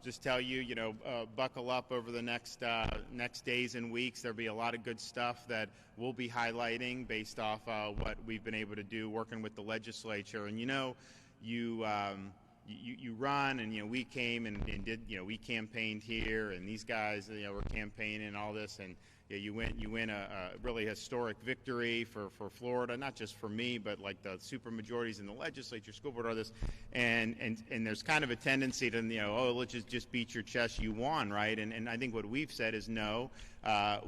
just tell you, buckle up over the next days and weeks. There'll be a lot of good stuff that we'll be highlighting based off what we've been able to do working with the legislature. And you run, and we came and did, we campaigned here, and these guys were campaigning and all this, and you win a really historic victory for Florida, not just for me, but like the supermajorities in the legislature, school board, all this, and there's kind of a tendency to let's just beat your chest, you won, right? And I think what we've said is no,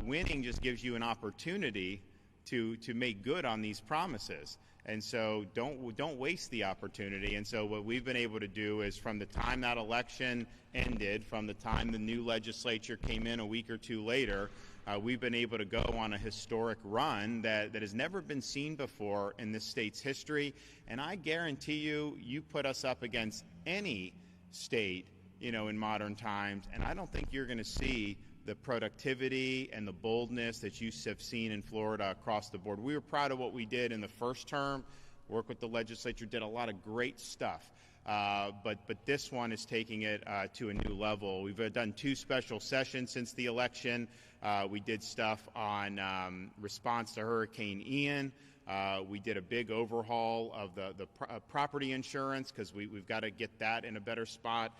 winning just gives you an opportunity to make good on these promises. And so don't waste the opportunity. And so what we've been able to do is, from the time that election ended, from the time the new legislature came in a week or two later, we've been able to go on a historic run that has never been seen before in this state's history. And I guarantee you put us up against any state, in modern times, and I don't think you're going to see the productivity and the boldness that you have seen in Florida across the board. We were proud of what we did in the first term, worked with the legislature, did a lot of great stuff. But this one is taking it to a new level. We've done 2 special sessions since the election. We did stuff on response to Hurricane Ian. We did a big overhaul of the property insurance, because we've got to get that in a better spot.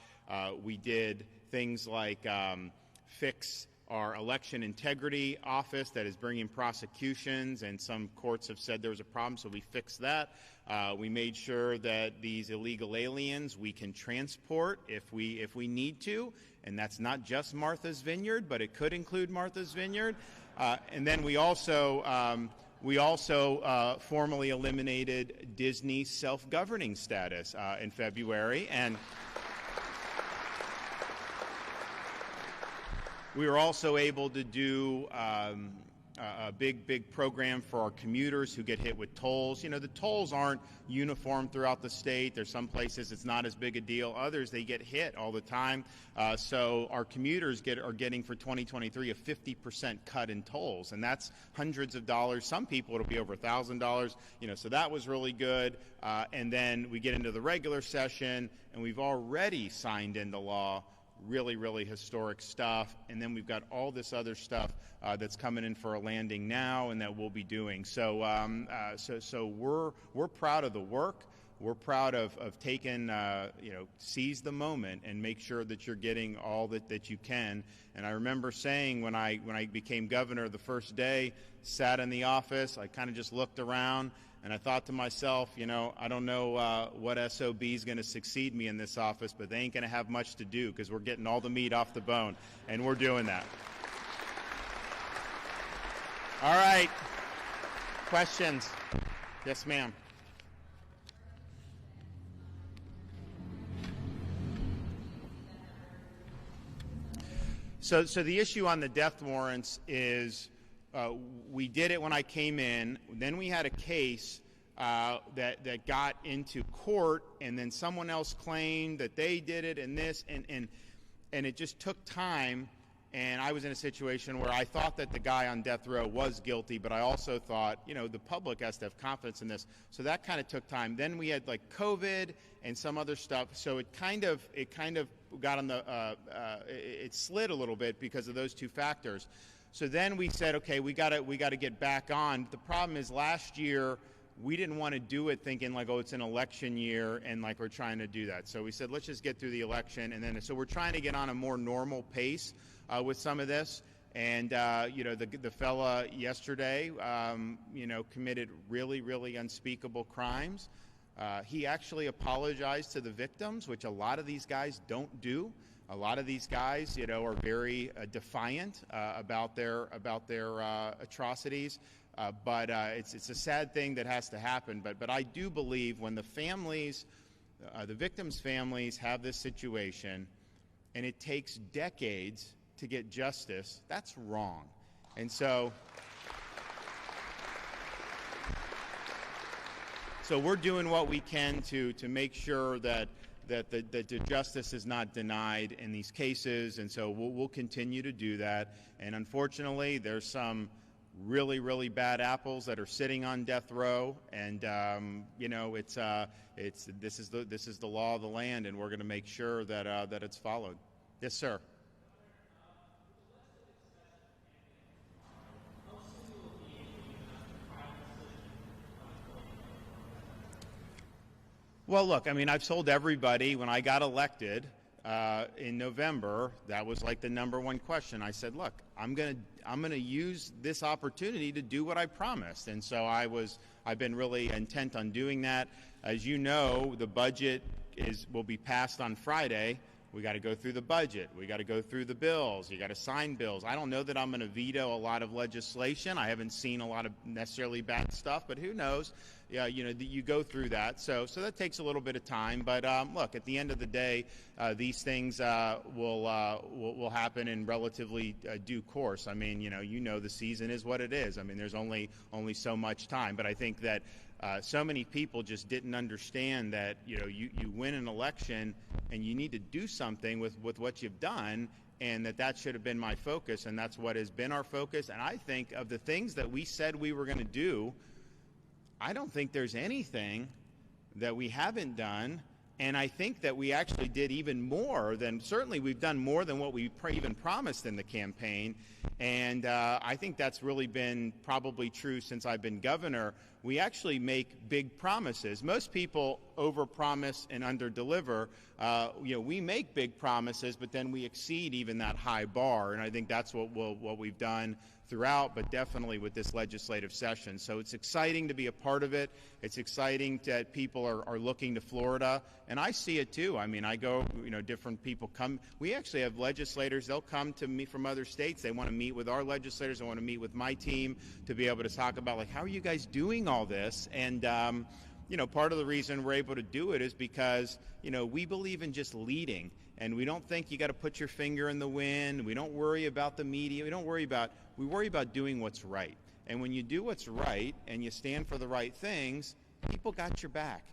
We did things like fix our election integrity office that is bringing prosecutions, and some courts have said there was a problem, so we fixed that. We made sure that these illegal aliens we can transport if we need to, and that's not just Martha's Vineyard, but it could include Martha's Vineyard. And then we also formally eliminated Disney's self-governing status in February, and we were also able to do a big program for our commuters who get hit with tolls. The tolls aren't uniform throughout the state. There's some places it's not as big a deal. Others, they get hit all the time. So our commuters are getting for 2023 a 50% cut in tolls, and that's hundreds of dollars. Some people it'll be over $1,000. So that was really good. And then we get into the regular session, and we've already signed into law really historic stuff, and then we've got all this other stuff that's coming in for a landing now, and that we'll be doing. So we're proud of the work. We're proud of taking seize the moment and make sure that you're getting all that you can. And I remember saying when I became governor the first day, sat in the office, I kind of just looked around. And I thought to myself, I don't know what SOB is going to succeed me in this office, but they ain't going to have much to do, because we're getting all the meat off the bone, and we're doing that. All right. Questions? Yes, ma'am. So the issue on the death warrants is, we did it when I came in. Then we had a case that got into court, and then someone else claimed that they did it, and it just took time. And I was in a situation where I thought that the guy on death row was guilty, but I also thought, the public has to have confidence in this. So that kind of took time. Then we had like COVID and some other stuff. So it kind of got on it slid a little bit because of those 2 factors. So then we said, okay, we got to get back on. The problem is, last year we didn't want to do it thinking like, oh, it's an election year and like we're trying to do that. So we said, let's just get through the election, and then so we're trying to get on a more normal pace with some of this. And the fella yesterday, committed really unspeakable crimes. He actually apologized to the victims, which a lot of these guys don't do. A lot of these guys, are very defiant about their atrocities. But it's a sad thing that has to happen. But I do believe when the families, the victims' families, have this situation, and it takes decades to get justice, that's wrong. And so we're doing what we can to make sure that the justice is not denied in these cases, and so we'll continue to do that. And unfortunately, there's some really, really bad apples that are sitting on death row, and this is the law of the land, and we're going to make sure that that it's followed. Yes, sir. Well, look, I mean, I've told everybody when I got elected in November, that was like the number one question. I said, look, I'm gonna use this opportunity to do what I promised, and so I've been really intent on doing that. As you know, the budget will be passed on Friday. We got to go through the budget. We got to go through the bills. You got to sign bills. I don't know that I'm going to veto a lot of legislation. I haven't seen a lot of necessarily bad stuff, but who knows? Yeah, you go through that. So that takes a little bit of time. But look, at the end of the day, these things will happen in relatively due course. I mean, the season is what it is. I mean, there's only so much time. But I think that so many people just didn't understand that you win an election and you need to do something with what you've done, and that should have been my focus, and that's what has been our focus. And I think of the things that we said we were going to do, I don't think there's anything that we haven't done. And I think that we actually did even more than, certainly we've done more than what we even promised in the campaign. And I think that's really been probably true since I've been governor. We actually make big promises. Most people overpromise and underdeliver. We make big promises, but then we exceed even that high bar. And I think that's what we've done throughout, but definitely with this legislative session. So it's exciting to be a part of it. It's exciting that people are looking to Florida, and I see it too. I mean, I go, different people come. We actually have legislators, they'll come to me from other states. They want to meet with our legislators. They want to meet with my team to be able to talk about, like, how are you guys doing all this? And, part of the reason we're able to do it is because, we believe in just leading. And we don't think you got to put your finger in the wind. We don't worry about the media. We worry about doing what's right. And when you do what's right and you stand for the right things, people got your back.